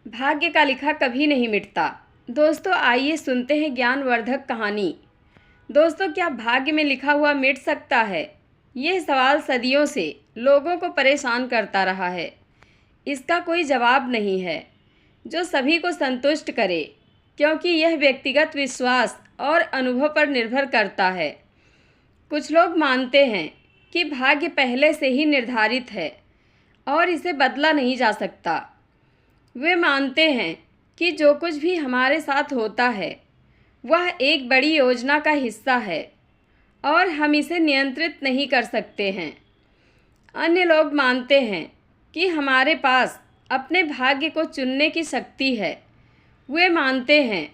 भाग्य का लिखा कभी नहीं मिटता। दोस्तों आइए सुनते हैं ज्ञानवर्धक कहानी। दोस्तों, क्या भाग्य में लिखा हुआ मिट सकता है? यह सवाल सदियों से लोगों को परेशान करता रहा है। इसका कोई जवाब नहीं है जो सभी को संतुष्ट करे, क्योंकि यह व्यक्तिगत विश्वास और अनुभव पर निर्भर करता है। कुछ लोग मानते हैं कि भाग्य पहले से ही निर्धारित है और इसे बदला नहीं जा सकता। वे मानते हैं कि जो कुछ भी हमारे साथ होता है वह एक बड़ी योजना का हिस्सा है और हम इसे नियंत्रित नहीं कर सकते हैं। अन्य लोग मानते हैं कि हमारे पास अपने भाग्य को चुनने की शक्ति है। वे मानते हैं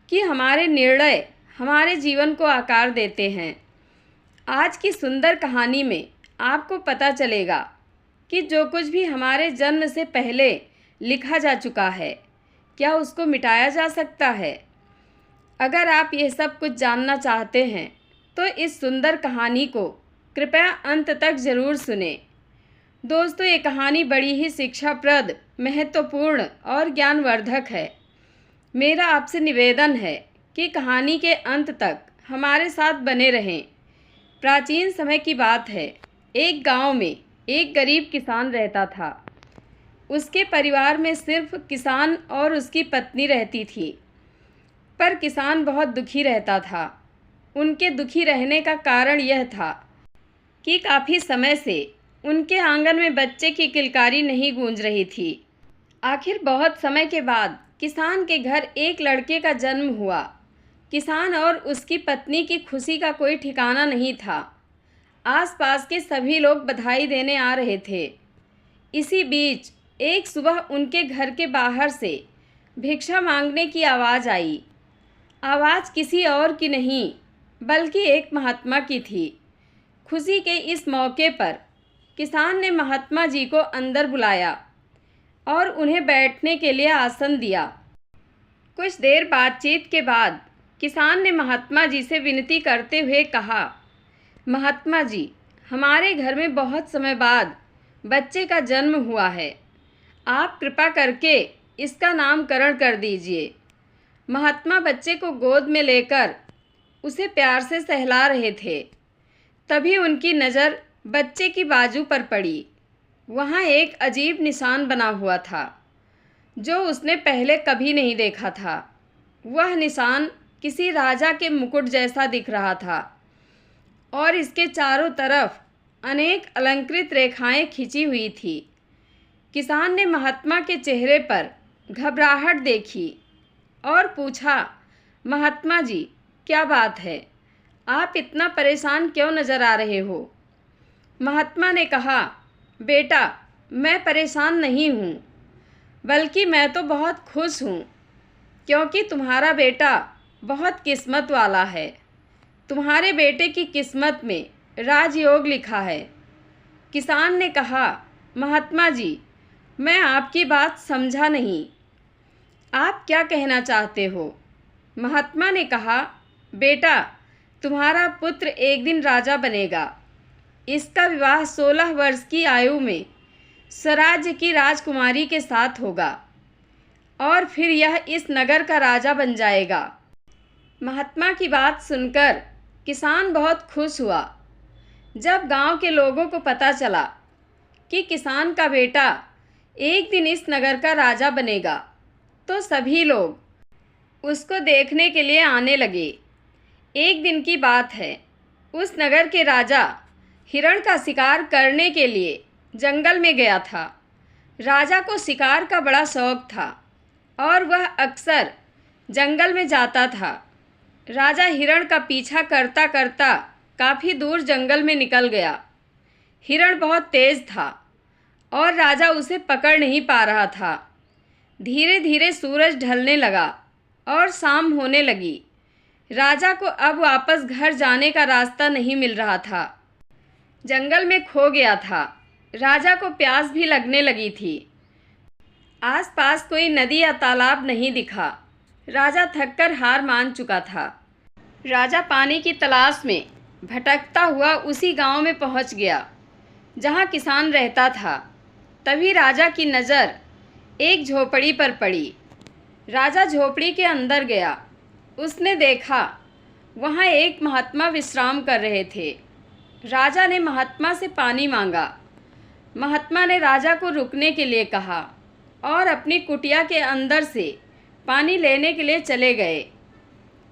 कि हमारे निर्णय हमारे जीवन को आकार देते हैं। आज की सुंदर कहानी में आपको पता चलेगा कि जो कुछ भी हमारे जन्म से पहले लिखा जा चुका है, क्या उसको मिटाया जा सकता है? अगर आप ये सब कुछ जानना चाहते हैं तो इस सुंदर कहानी को कृपया अंत तक ज़रूर सुनें। दोस्तों, ये कहानी बड़ी ही शिक्षाप्रद, महत्वपूर्ण और ज्ञानवर्धक है। मेरा आपसे निवेदन है कि कहानी के अंत तक हमारे साथ बने रहें। प्राचीन समय की बात है। एक गांव में एक गरीब किसान रहता था। उसके परिवार में सिर्फ किसान और उसकी पत्नी रहती थी। पर किसान बहुत दुखी रहता था। उनके दुखी रहने का कारण यह था कि काफ़ी समय से उनके आंगन में बच्चे की किलकारी नहीं गूंज रही थी। आखिर बहुत समय के बाद किसान के घर एक लड़के का जन्म हुआ। किसान और उसकी पत्नी की खुशी का कोई ठिकाना नहीं था। आसपास के सभी लोग बधाई देने आ रहे थे। इसी बीच एक सुबह उनके घर के बाहर से भिक्षा मांगने की आवाज़ आई। आवाज़ किसी और की नहीं बल्कि एक महात्मा की थी। खुशी के इस मौके पर किसान ने महात्मा जी को अंदर बुलाया और उन्हें बैठने के लिए आसन दिया। कुछ देर बातचीत के बाद किसान ने महात्मा जी से विनती करते हुए कहा, महात्मा जी, हमारे घर में बहुत समय बाद बच्चे का जन्म हुआ है। आप कृपा करके इसका नामकरण कर दीजिए। महात्मा बच्चे को गोद में लेकर उसे प्यार से सहला रहे थे। तभी उनकी नज़र बच्चे की बाजू पर पड़ी। वहाँ एक अजीब निशान बना हुआ था जो उसने पहले कभी नहीं देखा था। वह निशान किसी राजा के मुकुट जैसा दिख रहा था और इसके चारों तरफ अनेक अलंकृत रेखाएं खिंची हुई थी। किसान ने महात्मा के चेहरे पर घबराहट देखी और पूछा, महात्मा जी, क्या बात है? आप इतना परेशान क्यों नज़र आ रहे हो? महात्मा ने कहा, बेटा, मैं परेशान नहीं हूँ, बल्कि मैं तो बहुत खुश हूँ, क्योंकि तुम्हारा बेटा बहुत किस्मत वाला है। तुम्हारे बेटे की किस्मत में राजयोग लिखा है। किसान ने कहा, महात्मा जी, मैं आपकी बात समझा नहीं। आप क्या कहना चाहते हो? महात्मा ने कहा, बेटा, तुम्हारा पुत्र एक दिन राजा बनेगा। इसका विवाह 16 वर्ष की आयु में स्वराज्य की राजकुमारी के साथ होगा और फिर यह इस नगर का राजा बन जाएगा। महात्मा की बात सुनकर किसान बहुत खुश हुआ। जब गांव के लोगों को पता चला कि किसान का बेटा एक दिन इस नगर का राजा बनेगा, तो सभी लोग उसको देखने के लिए आने लगे। एक दिन की बात है। उस नगर के राजा हिरण का शिकार करने के लिए जंगल में गया था। राजा को शिकार का बड़ा शौक था और वह अक्सर जंगल में जाता था। राजा हिरण का पीछा करता करता काफ़ी दूर जंगल में निकल गया। हिरण बहुत तेज़ था और राजा उसे पकड़ नहीं पा रहा था। धीरे धीरे सूरज ढलने लगा और शाम होने लगी। राजा को अब वापस घर जाने का रास्ता नहीं मिल रहा था। जंगल में खो गया था। राजा को प्यास भी लगने लगी थी। आसपास कोई नदी या तालाब नहीं दिखा। राजा थककर हार मान चुका था। राजा पानी की तलाश में भटकता हुआ उसी गांव में पहुंच गया जहां किसान रहता था। तभी राजा की नज़र एक झोपड़ी पर पड़ी। राजा झोपड़ी के अंदर गया। उसने देखा वहाँ एक महात्मा विश्राम कर रहे थे। राजा ने महात्मा से पानी मांगा। महात्मा ने राजा को रुकने के लिए कहा और अपनी कुटिया के अंदर से पानी लेने के लिए चले गए।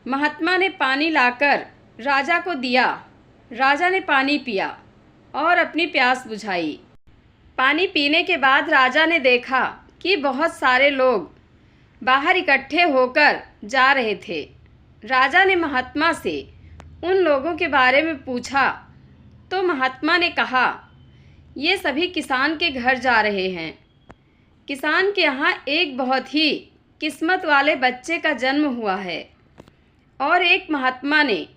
महात्मा ने पानी लाकर राजा को दिया। राजा ने पानी पिया और अपनी प्यास बुझाई। पानी पीने के बाद राजा ने देखा कि बहुत सारे लोग बाहर इकट्ठे होकर जा रहे थे। राजा ने महात्मा से उन लोगों के बारे में पूछा तो महात्मा ने कहा, ये सभी किसान के घर जा रहे हैं। किसान के यहाँ एक बहुत ही किस्मत वाले बच्चे का जन्म हुआ है और एक महात्मा ने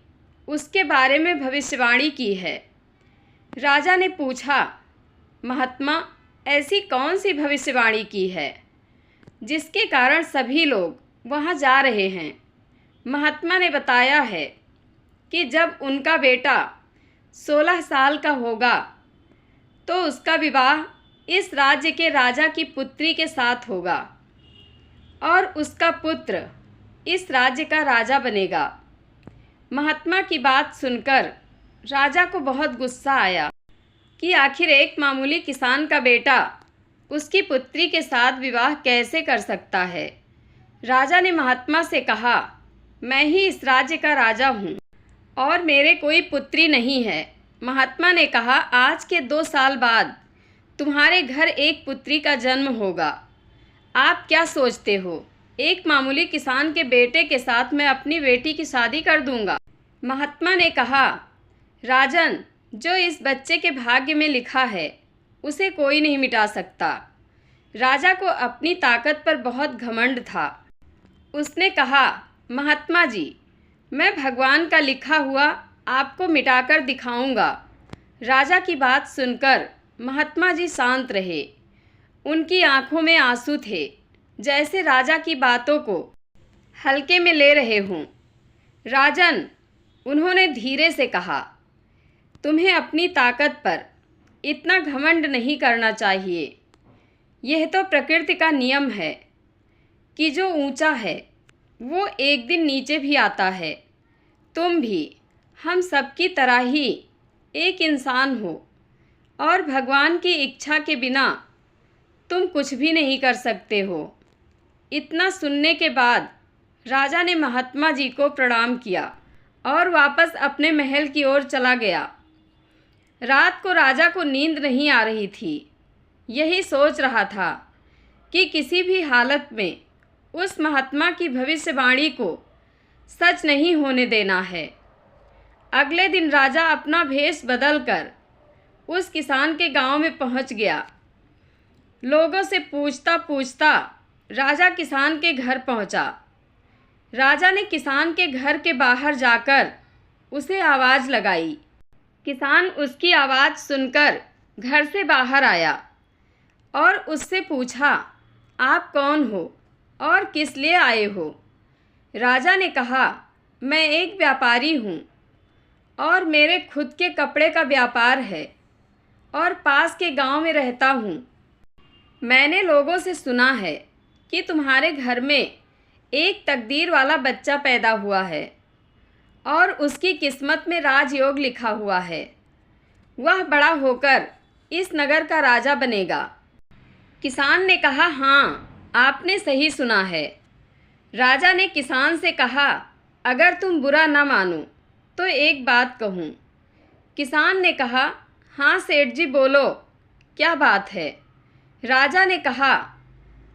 उसके बारे में भविष्यवाणी की है। राजा ने पूछा, महात्मा ऐसी कौन सी भविष्यवाणी की है जिसके कारण सभी लोग वहाँ जा रहे हैं? महात्मा ने बताया है कि जब उनका बेटा 16 साल का होगा तो उसका विवाह इस राज्य के राजा की पुत्री के साथ होगा और उसका पुत्र इस राज्य का राजा बनेगा। महात्मा की बात सुनकर राजा को बहुत गुस्सा आया कि आखिर एक मामूली किसान का बेटा उसकी पुत्री के साथ विवाह कैसे कर सकता है। राजा ने महात्मा से कहा, मैं ही इस राज्य का राजा हूँ और मेरे कोई पुत्री नहीं है। महात्मा ने कहा, आज के 2 साल बाद तुम्हारे घर एक पुत्री का जन्म होगा। आप क्या सोचते हो, एक मामूली किसान के बेटे के साथ मैं अपनी बेटी की शादी कर दूंगा? महात्मा ने कहा, राजन, जो इस बच्चे के भाग्य में लिखा है उसे कोई नहीं मिटा सकता। राजा को अपनी ताकत पर बहुत घमंड था। उसने कहा, महात्मा जी, मैं भगवान का लिखा हुआ आपको मिटाकर दिखाऊंगा। राजा की बात सुनकर महात्मा जी शांत रहे। उनकी आंखों में आंसू थे, जैसे राजा की बातों को हल्के में ले रहे हों। राजन, उन्होंने धीरे से कहा, तुम्हें अपनी ताकत पर इतना घमंड नहीं करना चाहिए। यह तो प्रकृति का नियम है कि जो ऊंचा है वो एक दिन नीचे भी आता है। तुम भी हम सबकी तरह ही एक इंसान हो और भगवान की इच्छा के बिना तुम कुछ भी नहीं कर सकते हो। इतना सुनने के बाद राजा ने महात्मा जी को प्रणाम किया और वापस अपने महल की ओर चला गया। रात को राजा को नींद नहीं आ रही थी। यही सोच रहा था कि किसी भी हालत में उस महात्मा की भविष्यवाणी को सच नहीं होने देना है। अगले दिन राजा अपना भेष बदलकर उस किसान के गांव में पहुंच गया। लोगों से पूछता पूछता राजा किसान के घर पहुंचा। राजा ने किसान के घर के बाहर जाकर उसे आवाज़ लगाई। किसान उसकी आवाज़ सुनकर घर से बाहर आया और उससे पूछा, आप कौन हो और किस लिए आए हो? राजा ने कहा, मैं एक व्यापारी हूँ और मेरे खुद के कपड़े का व्यापार है और पास के गांव में रहता हूँ। मैंने लोगों से सुना है कि तुम्हारे घर में एक तकदीर वाला बच्चा पैदा हुआ है और उसकी किस्मत में राजयोग लिखा हुआ है। वह बड़ा होकर इस नगर का राजा बनेगा। किसान ने कहा, हाँ, आपने सही सुना है। राजा ने किसान से कहा, अगर तुम बुरा न मानो तो एक बात कहूँ। किसान ने कहा, हाँ सेठ जी, बोलो, क्या बात है? राजा ने कहा,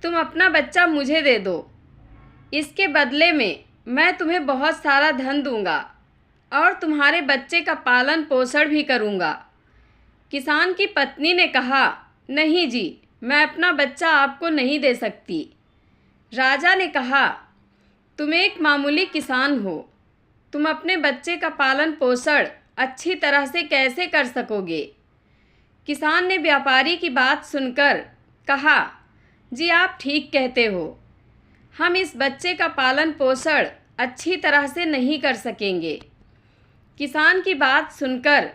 तुम अपना बच्चा मुझे दे दो। इसके बदले में मैं तुम्हें बहुत सारा धन दूंगा और तुम्हारे बच्चे का पालन पोषण भी करूंगा। किसान की पत्नी ने कहा, नहीं जी, मैं अपना बच्चा आपको नहीं दे सकती। राजा ने कहा, तुम एक मामूली किसान हो, तुम अपने बच्चे का पालन पोषण अच्छी तरह से कैसे कर सकोगे? किसान ने व्यापारी की बात सुनकर कहा, जी आप ठीक कहते हो, हम इस बच्चे का पालन पोषण अच्छी तरह से नहीं कर सकेंगे। किसान की बात सुनकर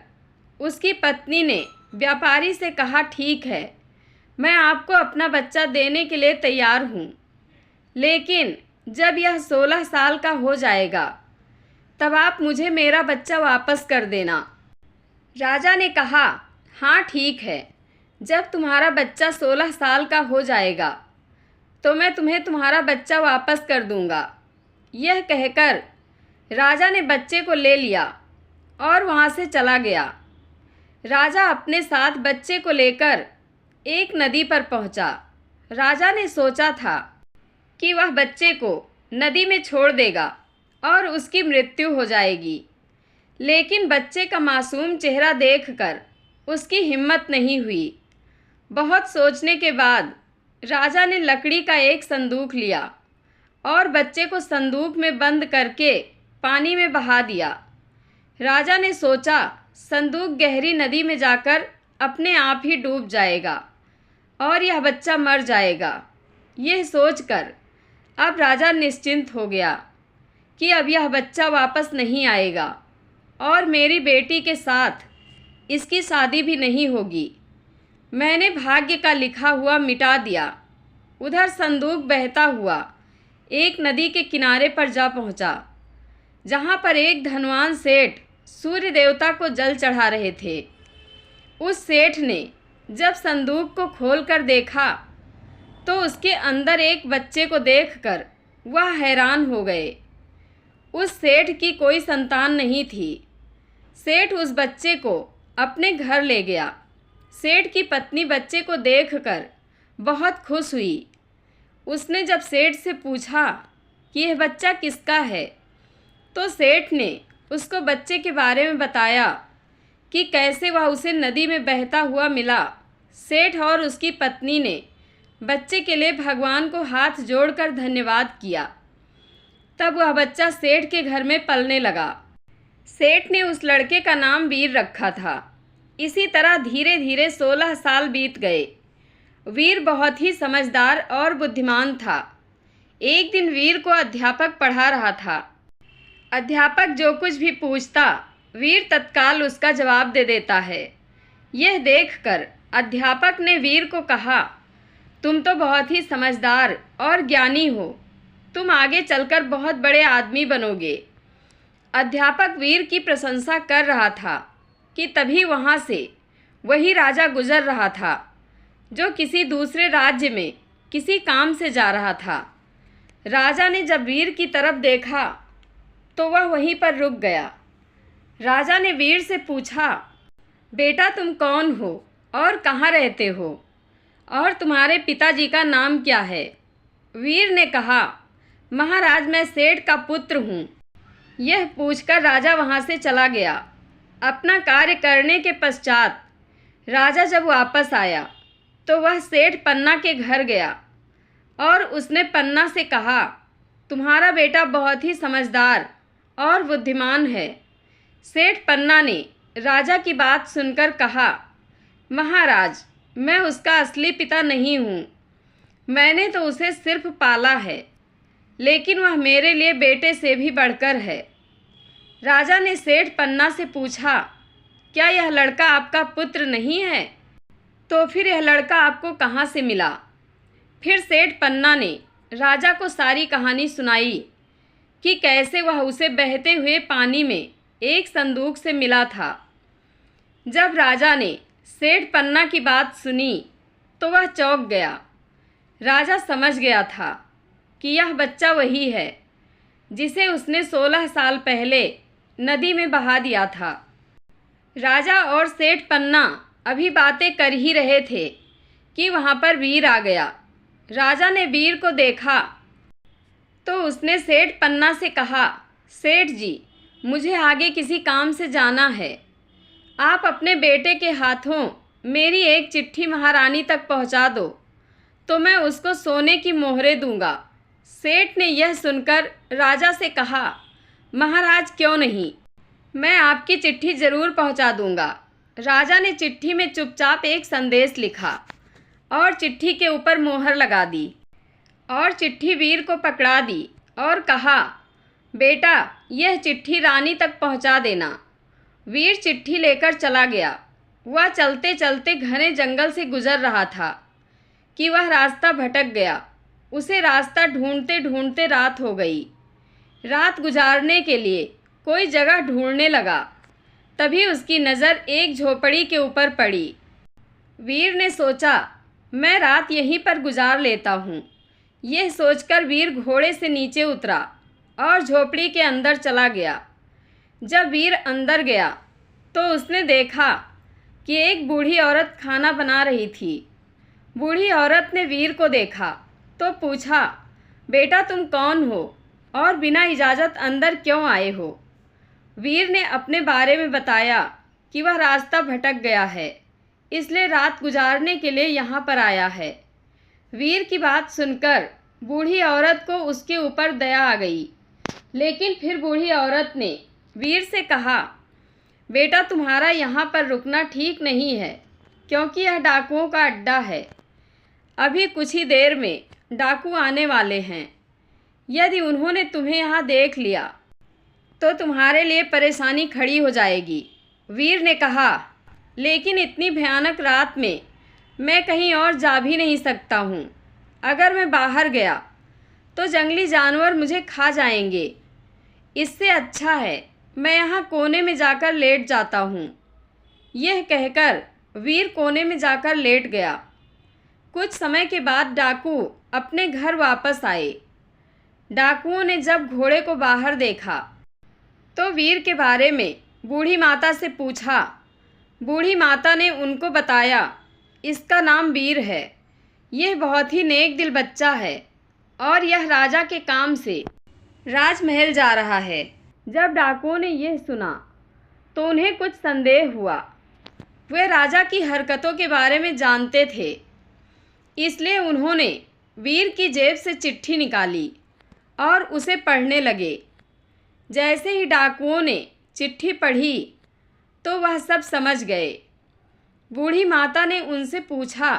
उसकी पत्नी ने व्यापारी से कहा, ठीक है, मैं आपको अपना बच्चा देने के लिए तैयार हूँ, लेकिन जब यह 16 साल का हो जाएगा तब आप मुझे मेरा बच्चा वापस कर देना। राजा ने कहा, हाँ ठीक है, जब तुम्हारा बच्चा 16 साल का हो जाएगा तो मैं तुम्हें तुम्हारा बच्चा वापस कर दूंगा। यह कहकर राजा ने बच्चे को ले लिया और वहाँ से चला गया। राजा अपने साथ बच्चे को लेकर एक नदी पर पहुँचा। राजा ने सोचा था कि वह बच्चे को नदी में छोड़ देगा और उसकी मृत्यु हो जाएगी, लेकिन बच्चे का मासूम चेहरा देखकर उसकी हिम्मत नहीं हुई। बहुत सोचने के बाद राजा ने लकड़ी का एक संदूक लिया और बच्चे को संदूक में बंद करके पानी में बहा दिया। राजा ने सोचा संदूक गहरी नदी में जाकर अपने आप ही डूब जाएगा और यह बच्चा मर जाएगा। यह सोचकर अब राजा निश्चिंत हो गया कि अब यह बच्चा वापस नहीं आएगा और मेरी बेटी के साथ इसकी शादी भी नहीं होगी। मैंने भाग्य का लिखा हुआ मिटा दिया। उधर संदूक बहता हुआ एक नदी के किनारे पर जा पहुंचा, जहां पर एक धनवान सेठ सूर्य देवता को जल चढ़ा रहे थे। उस सेठ ने जब संदूक को खोलकर देखा तो उसके अंदर एक बच्चे को देखकर वह हैरान हो गए। उस सेठ की कोई संतान नहीं थी। सेठ उस बच्चे को अपने घर ले गया। सेठ की पत्नी बच्चे को देखकर बहुत खुश हुई। उसने जब सेठ से पूछा कि यह बच्चा किसका है, तो सेठ ने उसको बच्चे के बारे में बताया कि कैसे वह उसे नदी में बहता हुआ मिला। सेठ और उसकी पत्नी ने बच्चे के लिए भगवान को हाथ जोड़कर धन्यवाद किया। तब वह बच्चा सेठ के घर में पलने लगा। सेठ ने उस लड़के का नाम वीर रखा था। इसी तरह धीरे धीरे 16 साल बीत गए। वीर बहुत ही समझदार और बुद्धिमान था। एक दिन वीर को अध्यापक पढ़ा रहा था। अध्यापक जो कुछ भी पूछता वीर तत्काल उसका जवाब दे देता है। यह देखकर अध्यापक ने वीर को कहा, तुम तो बहुत ही समझदार और ज्ञानी हो, तुम आगे चलकर बहुत बड़े आदमी बनोगे। अध्यापक वीर की प्रशंसा कर रहा था कि तभी वहाँ से वही राजा गुजर रहा था जो किसी दूसरे राज्य में किसी काम से जा रहा था। राजा ने जब वीर की तरफ देखा तो वह वहीं पर रुक गया। राजा ने वीर से पूछा, बेटा तुम कौन हो और कहाँ रहते हो और तुम्हारे पिताजी का नाम क्या है? वीर ने कहा, महाराज मैं सेठ का पुत्र हूँ। यह पूछकर राजा वहाँ से चला गया। अपना कार्य करने के पश्चात राजा जब वापस आया तो वह सेठ पन्ना के घर गया और उसने पन्ना से कहा, तुम्हारा बेटा बहुत ही समझदार और बुद्धिमान है। सेठ पन्ना ने राजा की बात सुनकर कहा, महाराज मैं उसका असली पिता नहीं हूँ, मैंने तो उसे सिर्फ पाला है, लेकिन वह मेरे लिए बेटे से भी बढ़कर है। राजा ने सेठ पन्ना से पूछा, क्या यह लड़का आपका पुत्र नहीं है? तो फिर यह लड़का आपको कहाँ से मिला? फिर सेठ पन्ना ने राजा को सारी कहानी सुनाई कि कैसे वह उसे बहते हुए पानी में एक संदूक से मिला था। जब राजा ने सेठ पन्ना की बात सुनी तो वह चौंक गया। राजा समझ गया था कि यह बच्चा वही है जिसे उसने 16 साल पहले नदी में बहा दिया था। राजा और सेठ पन्ना अभी बातें कर ही रहे थे कि वहाँ पर वीर आ गया। राजा ने वीर को देखा तो उसने सेठ पन्ना से कहा, सेठ जी मुझे आगे किसी काम से जाना है, आप अपने बेटे के हाथों मेरी एक चिट्ठी महारानी तक पहुँचा दो तो मैं उसको सोने की मोहरें दूंगा। सेठ ने यह सुनकर राजा से कहा, महाराज क्यों नहीं, मैं आपकी चिट्ठी ज़रूर पहुंचा दूंगा। राजा ने चिट्ठी में चुपचाप एक संदेश लिखा और चिट्ठी के ऊपर मोहर लगा दी और चिट्ठी वीर को पकड़ा दी और कहा, बेटा यह चिट्ठी रानी तक पहुंचा देना। वीर चिट्ठी लेकर चला गया। वह चलते चलते घने जंगल से गुजर रहा था। कि वह रास्ता भटक गया। उसे रास्ता ढूंढते ढूंढते रात हो गई। रात गुजारने के लिए कोई जगह ढूंढने लगा। तभी उसकी नज़र एक झोपड़ी के ऊपर पड़ी। वीर ने सोचा, मैं रात यहीं पर गुजार लेता हूँ। यह सोचकर वीर घोड़े से नीचे उतरा और झोपड़ी के अंदर चला गया। जब वीर अंदर गया तो उसने देखा कि एक बूढ़ी औरत खाना बना रही थी। बूढ़ी औरत ने वीर को देखा तो पूछा, बेटा तुम कौन हो और बिना इजाज़त अंदर क्यों आए हो? वीर ने अपने बारे में बताया कि वह रास्ता भटक गया है, इसलिए रात गुजारने के लिए यहाँ पर आया है। वीर की बात सुनकर बूढ़ी औरत को उसके ऊपर दया आ गई, लेकिन फिर बूढ़ी औरत ने वीर से कहा, बेटा तुम्हारा यहाँ पर रुकना ठीक नहीं है, क्योंकि यह डाकुओं का अड्डा है। अभी कुछ ही देर में डाकू आने वाले हैं। यदि उन्होंने तुम्हें यहाँ देख लिया तो तुम्हारे लिए परेशानी खड़ी हो जाएगी। वीर ने कहा, लेकिन इतनी भयानक रात में मैं कहीं और जा भी नहीं सकता हूँ। अगर मैं बाहर गया तो जंगली जानवर मुझे खा जाएंगे। इससे अच्छा है मैं यहाँ कोने में जाकर लेट जाता हूँ। यह कहकर वीर कोने में जाकर लेट गया। कुछ समय के बाद डाकू अपने घर वापस आए। डाकुओं ने जब घोड़े को बाहर देखा तो वीर के बारे में बूढ़ी माता से पूछा। बूढ़ी माता ने उनको बताया, इसका नाम वीर है। यह बहुत ही नेक दिल बच्चा है और यह राजा के काम से राजमहल जा रहा है। जब डाकुओं ने यह सुना तो उन्हें कुछ संदेह हुआ। वे राजा की हरकतों के बारे में जानते थे, इसलिए उन्होंने वीर की जेब से चिट्ठी निकाली और उसे पढ़ने लगे। जैसे ही डाकुओं ने चिट्ठी पढ़ी तो वह सब समझ गए। बूढ़ी माता ने उनसे पूछा,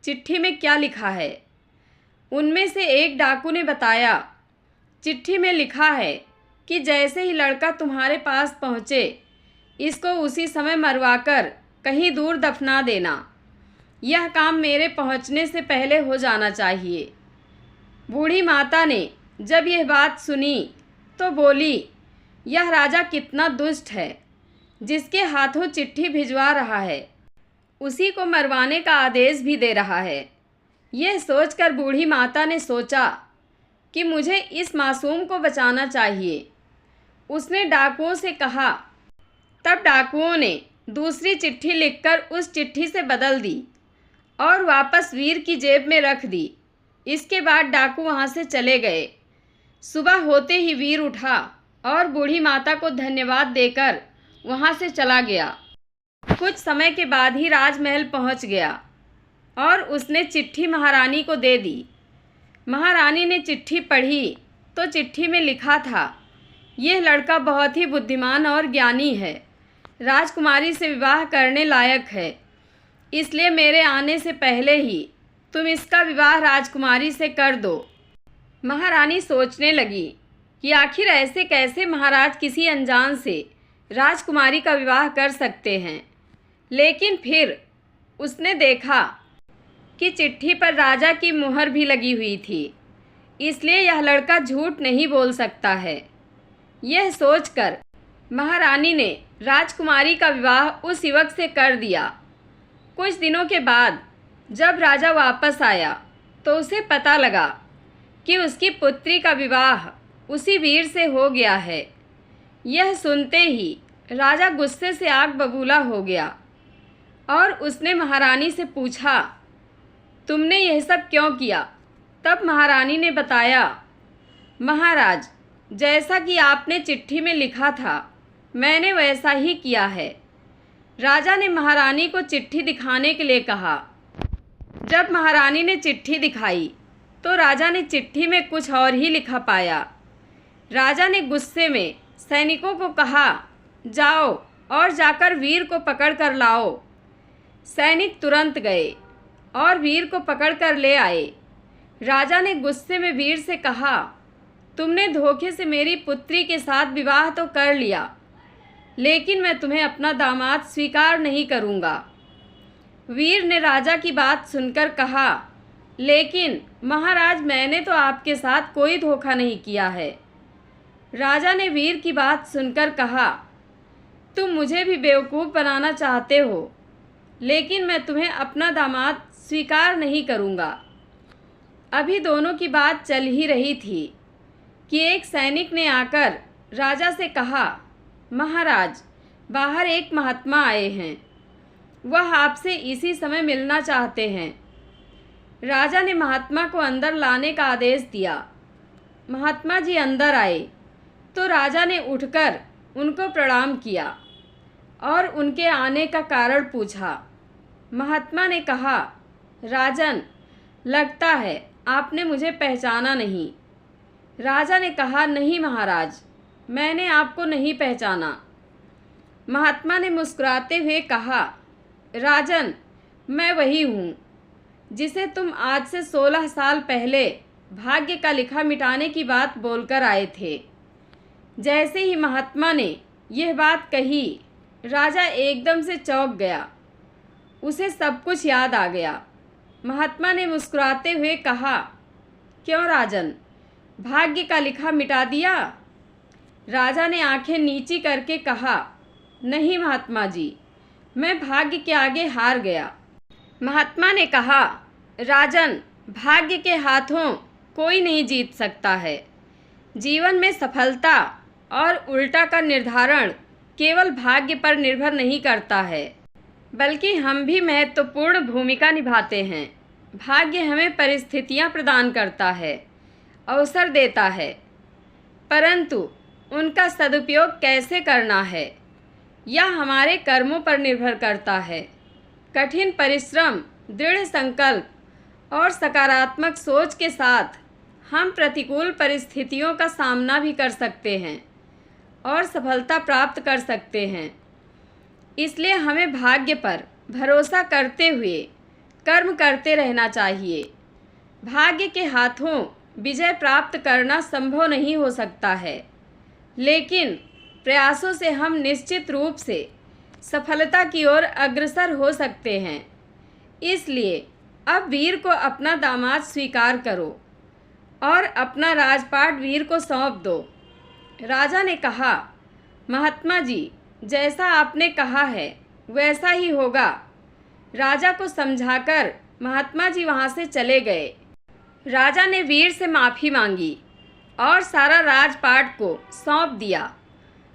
चिट्ठी में क्या लिखा है? उनमें से एक डाकू ने बताया, चिट्ठी में लिखा है कि जैसे ही लड़का तुम्हारे पास पहुँचे, इसको उसी समय मरवाकर कहीं दूर दफना देना। यह काम मेरे पहुँचने से पहले हो जाना चाहिए। बूढ़ी माता ने जब यह बात सुनी तो बोली, यह राजा कितना दुष्ट है, जिसके हाथों चिट्ठी भिजवा रहा है, उसी को मरवाने का आदेश भी दे रहा है। यह सोचकर बूढ़ी माता ने सोचा कि मुझे इस मासूम को बचाना चाहिए। उसने डाकुओं से कहा। तब डाकुओं ने दूसरी चिट्ठी लिखकर उस चिट्ठी से बदल दी और वापस वीर की जेब में रख दी। इसके बाद डाकू वहाँ से चले गए। सुबह होते ही वीर उठा और बूढ़ी माता को धन्यवाद देकर वहाँ से चला गया। कुछ समय के बाद ही राजमहल पहुँच गया और उसने चिट्ठी महारानी को दे दी। महारानी ने चिट्ठी पढ़ी तो चिट्ठी में लिखा था, यह लड़का बहुत ही बुद्धिमान और ज्ञानी है, राजकुमारी से विवाह करने लायक है, इसलिए मेरे आने से पहले ही तुम इसका विवाह राजकुमारी से कर दो। महारानी सोचने लगी कि आखिर ऐसे कैसे महाराज किसी अनजान से राजकुमारी का विवाह कर सकते हैं। लेकिन फिर उसने देखा कि चिट्ठी पर राजा की मुहर भी लगी हुई थी, इसलिए यह लड़का झूठ नहीं बोल सकता है। यह सोचकर महारानी ने राजकुमारी का विवाह उस युवक से कर दिया। कुछ दिनों के बाद जब राजा वापस आया तो उसे पता लगा कि उसकी पुत्री का विवाह उसी वीर से हो गया है। यह सुनते ही राजा गुस्से से आग बबूला हो गया और उसने महारानी से पूछा, तुमने यह सब क्यों किया? तब महारानी ने बताया, महाराज, जैसा कि आपने चिट्ठी में लिखा था मैंने वैसा ही किया है। राजा ने महारानी को चिट्ठी दिखाने के लिए कहा। जब महारानी ने चिट्ठी दिखाई तो राजा ने चिट्ठी में कुछ और ही लिखा पाया। राजा ने गुस्से में सैनिकों को कहा, जाओ और जाकर वीर को पकड़ कर लाओ। सैनिक तुरंत गए और वीर को पकड़ कर ले आए। राजा ने गुस्से में वीर से कहा, तुमने धोखे से मेरी पुत्री के साथ विवाह तो कर लिया, लेकिन मैं तुम्हें अपना दामाद स्वीकार नहीं करूँगा। वीर ने राजा की बात सुनकर कहा, लेकिन महाराज, मैंने तो आपके साथ कोई धोखा नहीं किया है। राजा ने वीर की बात सुनकर कहा, तुम मुझे भी बेवकूफ़ बनाना चाहते हो, लेकिन मैं तुम्हें अपना दामाद स्वीकार नहीं करूँगा। अभी दोनों की बात चल ही रही थी कि एक सैनिक ने आकर राजा से कहा, महाराज, बाहर एक महात्मा आए हैं, वह आपसे इसी समय मिलना चाहते हैं। राजा ने महात्मा को अंदर लाने का आदेश दिया। महात्मा जी अंदर आए तो राजा ने उठकर उनको प्रणाम किया और उनके आने का कारण पूछा। महात्मा ने कहा, राजन, लगता है आपने मुझे पहचाना नहीं। राजा ने कहा, नहीं महाराज, मैंने आपको नहीं पहचाना। महात्मा ने मुस्कुराते हुए कहा, राजन, मैं वही हूँ जिसे तुम आज से 16 साल पहले भाग्य का लिखा मिटाने की बात बोलकर आए थे। जैसे ही महात्मा ने यह बात कही, राजा एकदम से चौंक गया। उसे सब कुछ याद आ गया। महात्मा ने मुस्कुराते हुए कहा, क्यों राजन, भाग्य का लिखा मिटा दिया? राजा ने आंखें नीची करके कहा, नहीं महात्मा जी, मैं भाग्य के आगे हार गया। महात्मा ने कहा, राजन, भाग्य के हाथों कोई नहीं जीत सकता है। जीवन में सफलता और उल्टा का निर्धारण केवल भाग्य पर निर्भर नहीं करता है, बल्कि हम भी महत्वपूर्ण भूमिका निभाते हैं। भाग्य हमें परिस्थितियां प्रदान करता है, अवसर देता है, परंतु उनका सदुपयोग कैसे करना है यह हमारे कर्मों पर निर्भर करता है। कठिन परिश्रम, दृढ़ संकल्प और सकारात्मक सोच के साथ हम प्रतिकूल परिस्थितियों का सामना भी कर सकते हैं और सफलता प्राप्त कर सकते हैं। इसलिए हमें भाग्य पर भरोसा करते हुए कर्म करते रहना चाहिए। भाग्य के हाथों विजय प्राप्त करना संभव नहीं हो सकता है, लेकिन प्रयासों से हम निश्चित रूप से सफलता की ओर अग्रसर हो सकते हैं। इसलिए अब वीर को अपना दामाद स्वीकार करो और अपना राजपाट वीर को सौंप दो। राजा ने कहा, महात्मा जी, जैसा आपने कहा है वैसा ही होगा। राजा को समझाकर महात्मा जी वहाँ से चले गए। राजा ने वीर से माफ़ी मांगी और सारा राजपाट को सौंप दिया।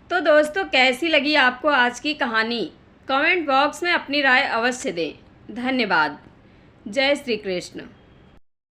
तो दोस्तों, कैसी लगी आपको आज की कहानी? कमेंट बॉक्स में अपनी राय अवश्य दें। धन्यवाद। जय श्री कृष्ण।